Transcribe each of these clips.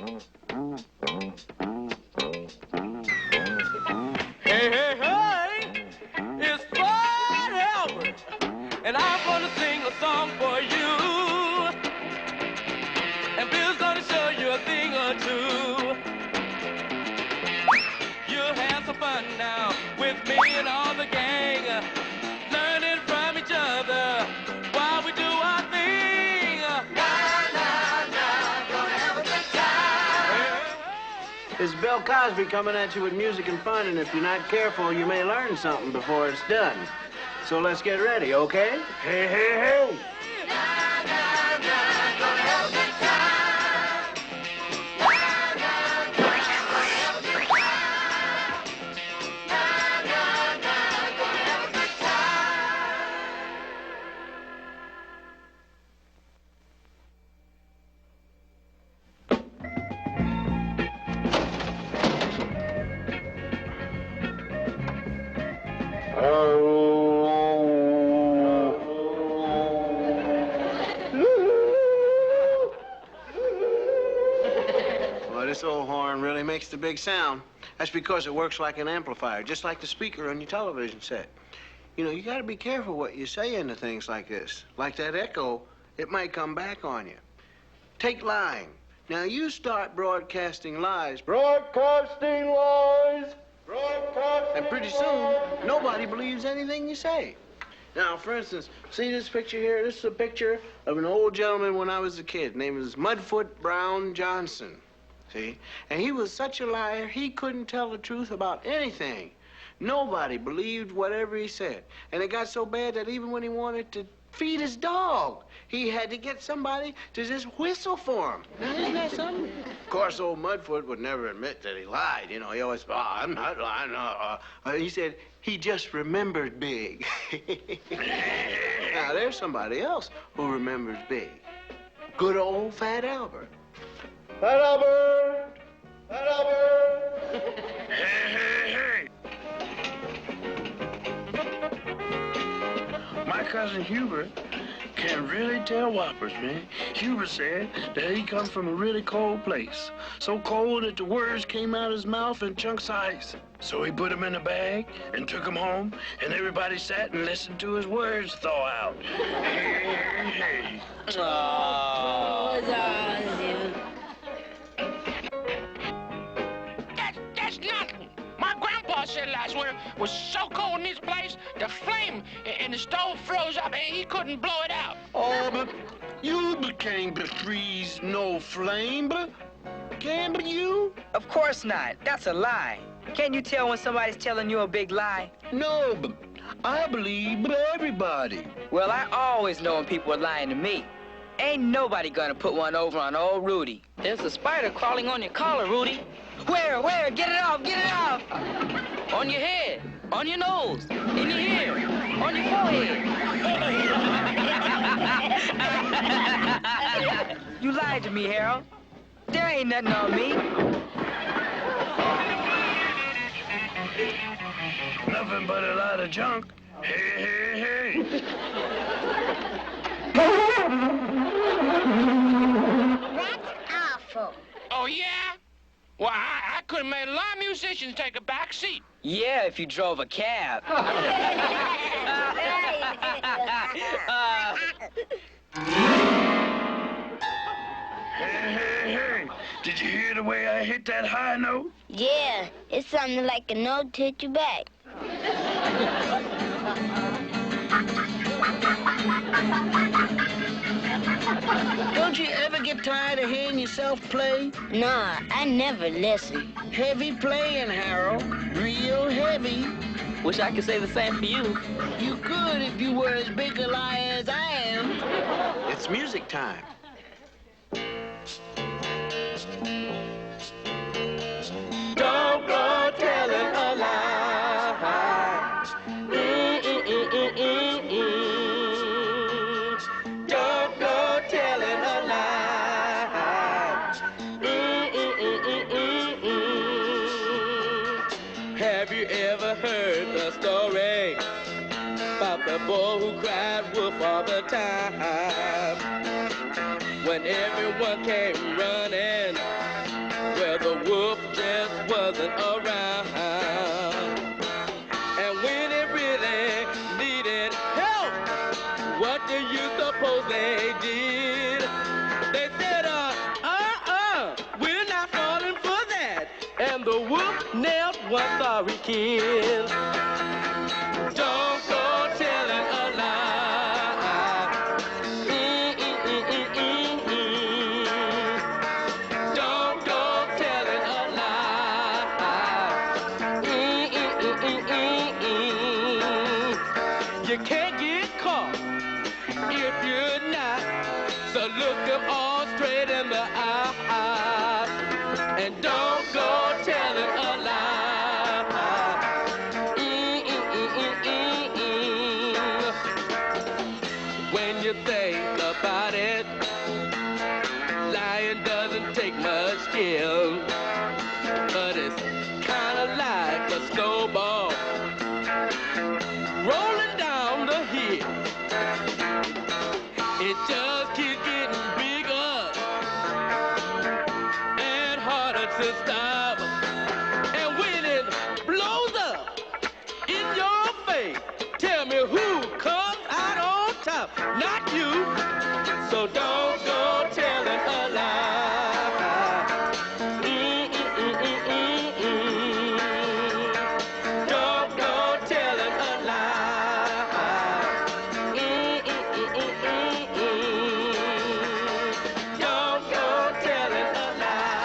Hey, hey, hey, it's Fred Albert, and I'm gonna sing a song for you. And Bill's gonna show you a thing or two. You'll have some fun now with me and all the gang, learning from each other while we do our thing. Na, na, na, gonna have a good time. This is Bill Cosby coming at you with music and fun, and if you're not careful, you may learn something before it's done. So let's get ready, okay? Hey, hey, hey! Well, this old horn really makes the big sound. That's because it works like an amplifier, just like the speaker on your television set. You know, you gotta be careful what you say into things like this. Like that echo, it might come back on you. Take lying. Now you start broadcasting lies. Broadcasting lies! Broadcasting And pretty soon, nobody believes anything you say. Now, for instance, see this picture here? This is a picture of an old gentleman when I was a kid. His name was Mudfoot Brown Johnson. See? And he was such a liar, he couldn't tell the truth about anything. Nobody believed whatever he said. And it got so bad that even when he wanted to feed his dog, he had to get somebody to just whistle for him. Now, isn't that something? Of course, old Mudfoot would never admit that he lied. You know, he always, I'm not lying. He said he just remembered big. Now, there's somebody else who remembers big. Good old Fat Albert. Fat Albert! Fat Albert! Hey! My cousin Hubert can really tell whoppers, man. Hubert said that he come from a really cold place. So cold that the words came out of his mouth in chunks of ice. So he put them in a bag and took them home, and everybody sat and listened to his words thaw out. Hey. Oh, That's nothing. My grandpa said last winter was so cold in this place, the flame in the stove froze up and he couldn't blow it out. Oh, but you can't freeze no flame, but can you? of course not. That's a lie. Can't you tell when somebody's telling you a big lie? No, but I believe everybody. Well, I always know when people are lying to me. Ain't nobody gonna put one over on old Rudy. There's a spider crawling on your collar, Rudy. Where? Get it off, get it off! On your head, on your nose, in your ear, on your forehead. You lied to me, Harold. There ain't nothing on me. Nothing but a lot of junk. Hey. That's awful. Oh, yeah? Well, I could have made a lot of musicians take a back seat. Yeah, if you drove a cab. Hey. Did you hear the way I hit that high note? Yeah, it sounded like a note to hit you back. Don't you ever get tired of hearing yourself play? Nah, I never listen. Heavy playing, Harold. Real heavy. Wish I could say the same for you. You could if you were as big a liar as I am. It's music time. Don't go telling a lie. Don't go telling a lie. Have you ever heard the story about the boy who cried wolf all the time? When everyone came running the wolf nailed one sorry kid. Don't go telling a lie. Don't go telling a lie. You can't get caught if you're not. So look them all straight in the eye. And don't go telling a lie. When you think about it, lying doesn't take much skill. But it's kind of like a snowball rolling down the hill. It just keeps getting bigger and harder to stop. And when it blows up in your face, tell me who comes out on top? Not you. So don't go telling a lie. Don't go telling a lie. Don't go telling a lie.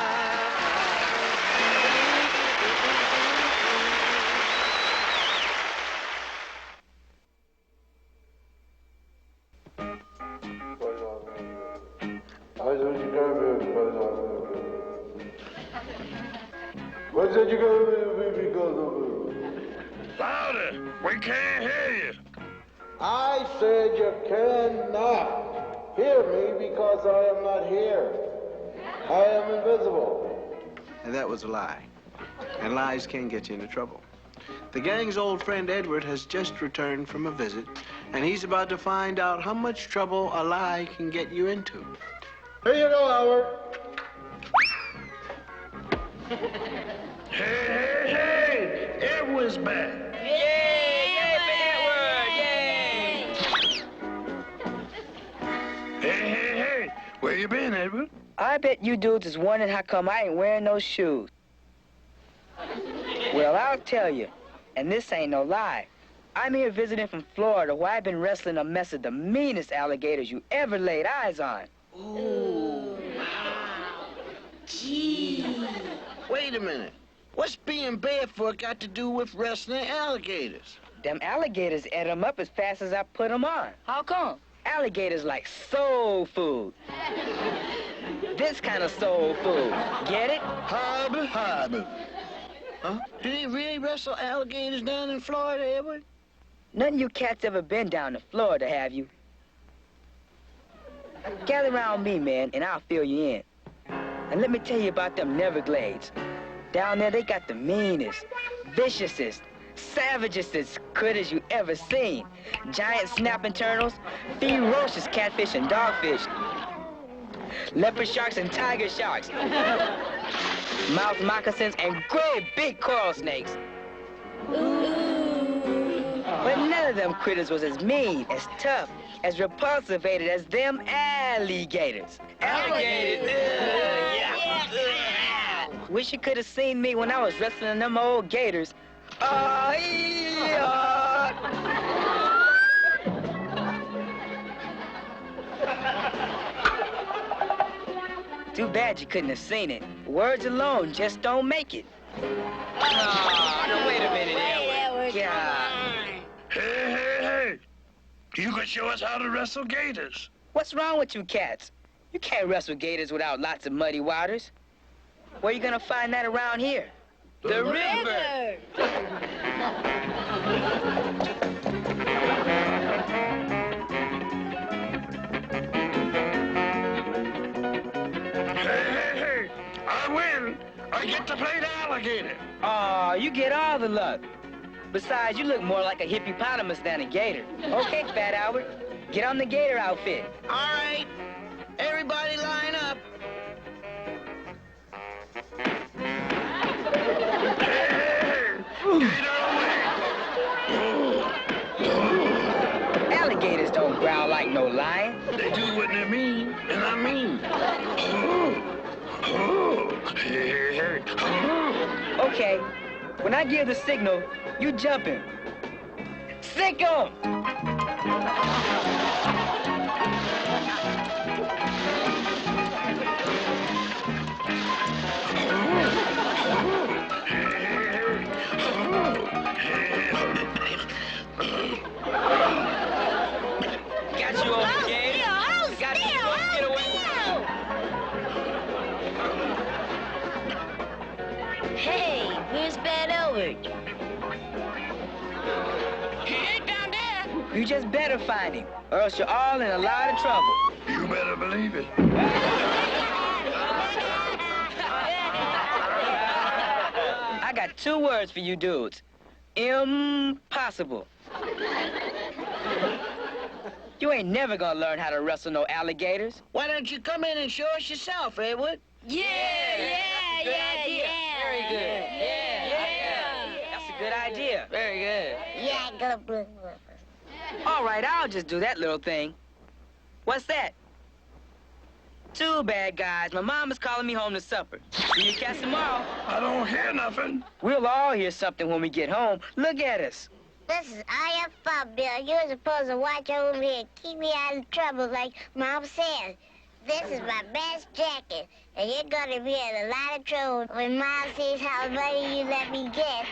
What did you go Louder! We can't hear you. I said you cannot hear me because I am not here. I am invisible. And that was a lie. And lies can get you into trouble. The gang's old friend Edward has just returned from a visit, and he's about to find out how much trouble a lie can get you into. Here you go, Howard. Hey! Edward's back. Yay for Edward! Yay! Hey! Where you been, Edward? I bet you dudes is wondering how come I ain't wearing no shoes. Well, I'll tell you, and this ain't no lie. I'm here visiting from Florida, where I've been wrestling a mess of the meanest alligators you ever laid eyes on. Ooh. Gee. Wait a minute. What's being barefoot got to do with wrestling alligators? Them alligators ate them up as fast as I put them on. How come? Alligators like soul food. This kind of soul food. Get it? Harbor. Huh? Do they really wrestle alligators down in Florida, Edward? None of you cats ever been down to Florida, have you? Gather around me, man, and I'll fill you in. And let me tell you about them Neverglades. Down there, they got the meanest, viciousest, savagest critters you ever seen. Giant snapping turtles, ferocious catfish and dogfish, leopard sharks and tiger sharks, mouth moccasins and great big coral snakes. But none of them critters was as mean, as tough, as repulsivated as them alligators. Alligators! Yeah. Wish you could have seen me when I was wrestling them old gators. Too bad you couldn't have seen it. Words alone just don't make it. Now wait a minute, Edward. God. Hey! You can show us how to wrestle gators. What's wrong with you cats? You can't wrestle gators without lots of muddy waters. Where you gonna find that around here? The river. Hey! I win. I get to play the alligator. Aw, you get all the luck. Besides, you look more like a hippopotamus than a gator. Okay, Fat Albert, get on the gator outfit. All right. Everybody line up. Hey! Gator away! Alligators don't growl like no lion. They do what they mean, and I mean. Hey! Okay, when I give the signal, you jump him. Sick 'em! Got you over again. Got you over. Get away. Hey, where's Bad Elbert? He ain't down there. You just better find him, or else you're all in a lot of trouble. You better believe it. I got 2 words for you dudes. Impossible. You ain't never gonna learn how to wrestle no alligators. Why don't you come in and show us yourself, Edward? Yeah. Very good. That's a good idea. Very good. Yeah, go blue. All right, I'll just do that little thing. What's that? Too bad, guys. My mom is calling me home to supper. See you cats tomorrow. I don't hear nothing. We'll all hear something when we get home. Look at us. This is all your fault, Bill. You're supposed to watch over me and keep me out of trouble like Mom said. This is my best jacket, and you're gonna be in a lot of trouble when Mom sees how lucky you let me get.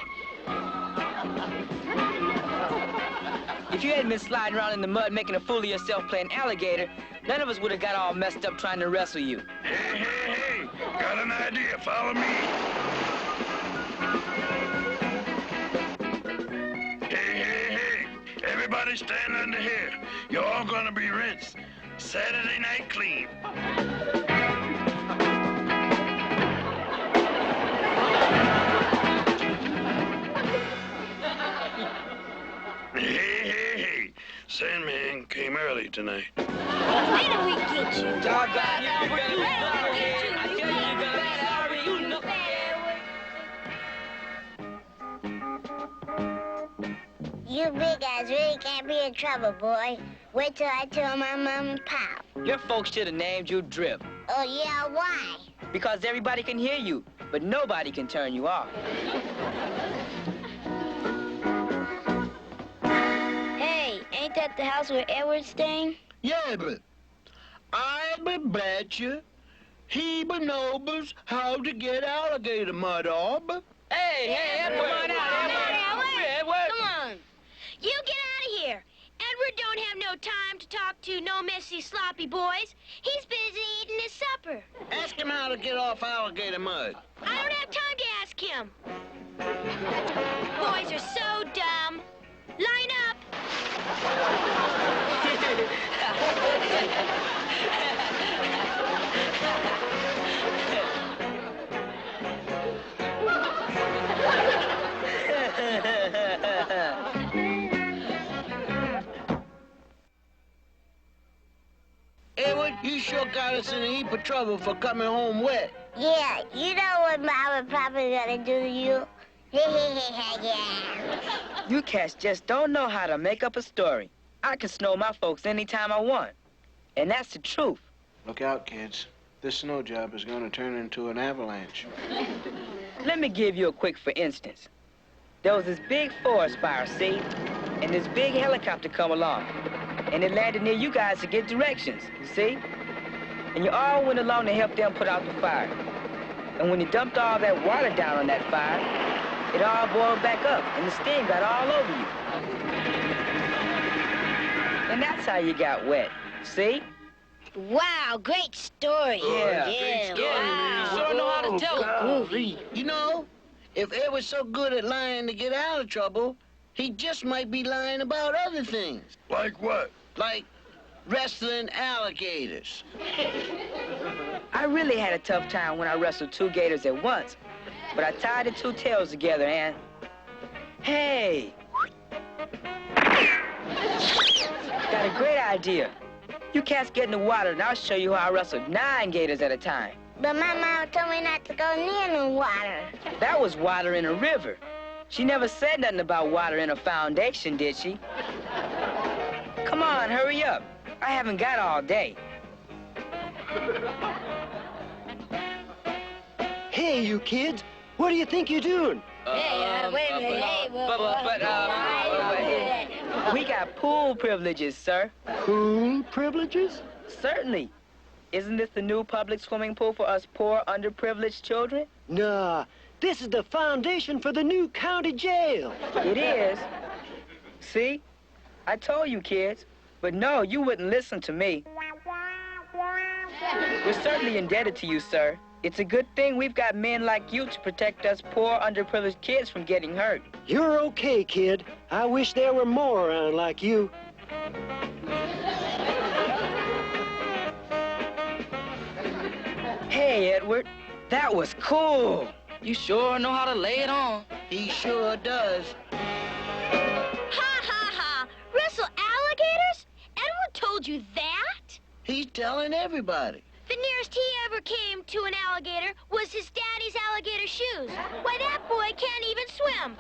If you hadn't been sliding around in the mud making a fool of yourself playing alligator, none of us would have got all messed up trying to wrestle you. Hey, got an idea. Follow me. Hey, everybody stand under here. You're all gonna be rinsed. Saturday night clean. Hey. Sandman came early tonight. Where did we get you? Doggone you, you better be knucklehead. I tell you, you're gonna be sorry, you knucklehead. You big guys really can't be in trouble, boy. Wait till I tell my mom and pop. Your folks should have named you Drip. Oh, yeah, why? Because everybody can hear you, but nobody can turn you off. Hey, ain't that the house where Edward's staying? Yeah, but I bet you he knows how to get alligator mud off. Hey, Edward, come on out, Edward. Come on. You get out of here. Edward don't have no time to talk to no messy, sloppy boys. He's busy eating his supper. Ask him how to get off alligator mud. I don't have time to ask him. Boys are so dumb. Line up. Edward, you sure got us in a heap of trouble for coming home wet. Yeah, you know what Mom and Papa gonna do to you? Yeah. You cats just don't know how to make up a story. I can snow my folks anytime I want. And that's the truth. Look out, kids. This snow job is going to turn into an avalanche. Let me give you a quick for instance. There was this big forest fire, see? And this big helicopter come along. And it landed near you guys to get directions, you see? And you all went along to help them put out the fire. And when you dumped all that water down on that fire, it all boiled back up, and the steam got all over you. And that's how you got wet, see? Wow, great story. Yeah, yeah. great story. Wow. You sure know how to tell it. Golly. You know, if Ed was so good at lying to get out of trouble, he just might be lying about other things. Like what? Like wrestling alligators. I really had a tough time when I wrestled 2 gators at once, but I tied the 2 tails together and... Hey! Got a great idea. You cats get in the water and I'll show you how I wrestled 9 gators at a time. But my mom told me not to go near the water. That was water in a river. She never said nothing about water in a foundation, did she? Come on, hurry up. I haven't got all day. Hey, you kids, What do you think you're doing? Wait a minute. Hey, We got pool privileges, sir. Pool privileges? Certainly. Isn't this the new public swimming pool for us poor, underprivileged children? Nah, this is the foundation for the new county jail. It is. See? I told you, kids. But no, you wouldn't listen to me. We're certainly indebted to you, sir. It's a good thing we've got men like you to protect us poor, underprivileged kids from getting hurt. You're okay, kid. I wish there were more around like you. Hey, Edward, that was cool. You sure know how to lay it on. He sure does. Ha ha ha! Wrestle alligators? Edward told you that? He's telling everybody. The nearest he ever came to an alligator was his daddy's alligator shoes. Why, that boy can't even swim.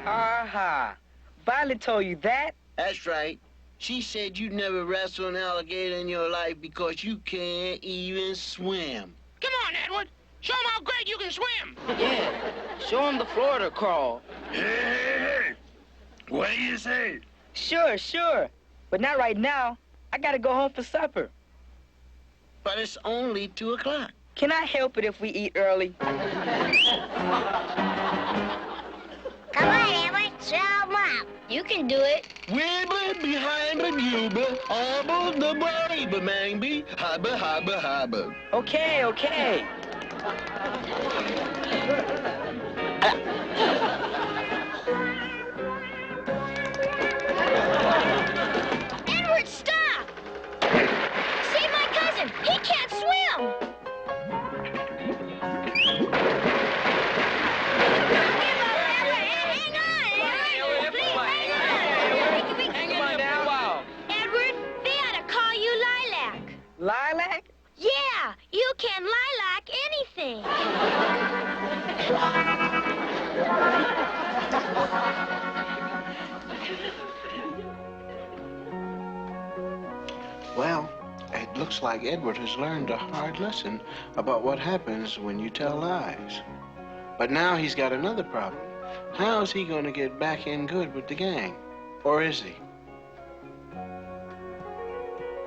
Ha. Violet told you that? That's right. She said you'd never wrestle an alligator in your life because you can't even swim. Come on, Edward. Show him how great you can swim. Yeah. Show him the Florida crawl. Hey. What do you say? Sure. But not right now. I gotta go home for supper. But it's only 2 o'clock. Can I help it if we eat early? Come on, Edward. Throw 'em up. You can do it. Weeble behind the Uber, abel the baby, mangy, hubba. Okay. Edward, stop! Save my cousin. He can't swim. Lilac? Yeah, you can lilac anything. Well, it looks like Edward has learned a hard lesson about what happens when you tell lies. But now he's got another problem. How's he going to get back in good with the gang? Or is he?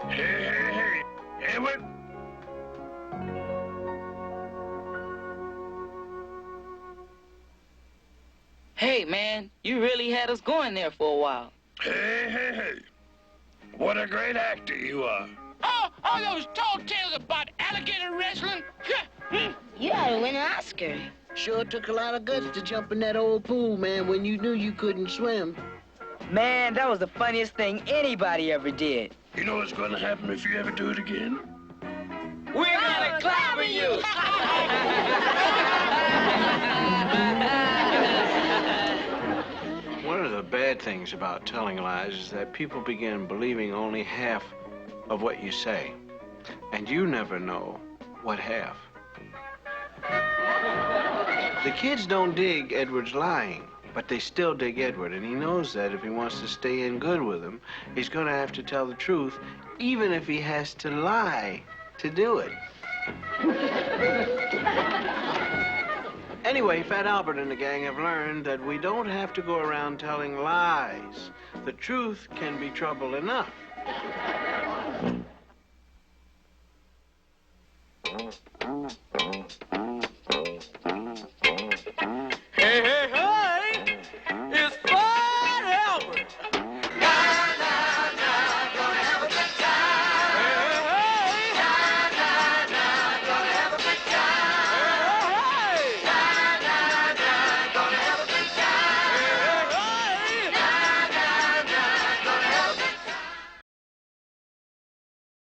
Hey. Edward? Hey, man, you really had us going there for a while. Hey. What a great actor you are. Oh, those tall tales about alligator wrestling. You ought to win an Oscar. Sure took a lot of guts to jump in that old pool, man, when you knew you couldn't swim. Man, that was the funniest thing anybody ever did. You know what's going to happen if you ever do it again? We're gonna clobber you! One of the bad things about telling lies is that people begin believing only half of what you say. And you never know what half. The kids don't dig Edward's lying, but they still dig Edward, and he knows that if he wants to stay in good with him, he's gonna have to tell the truth, even if he has to lie to do it. Anyway, Fat Albert and the gang have learned that we don't have to go around telling lies. The truth can be trouble enough.